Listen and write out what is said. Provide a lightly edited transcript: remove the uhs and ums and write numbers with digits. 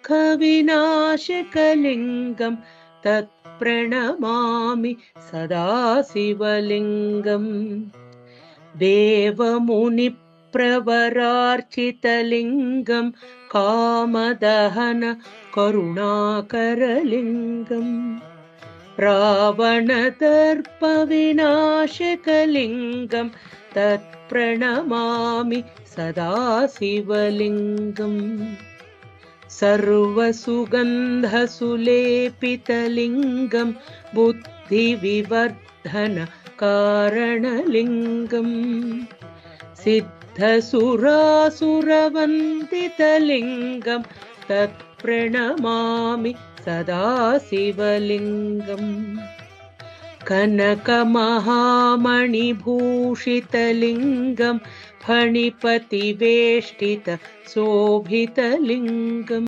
दुःखविनाशकलिङ्गं तत्प्रणमामि सदा शिवलिङ्गम् देवमुनिप्रवरार्चितलिङ्गं कामदहन करुणाकरलिङ्गम् रावणदर्पविनाशकलिङ्गं तत्प्रणमामि सदा शिवलिङ्गम् सर्वसुगन्धसुलेपितलिङ्गं बुद्धिविवर्धनकारणलिङ्गम् सिद्धसुरासुरवन्दितलिङ्गं तत्प्रणमामि सदा शिवलिङ्गम् कनकमहामणिभूषितलिङ्गं फणिपतिवेष्टितशोभितलिङ्गम्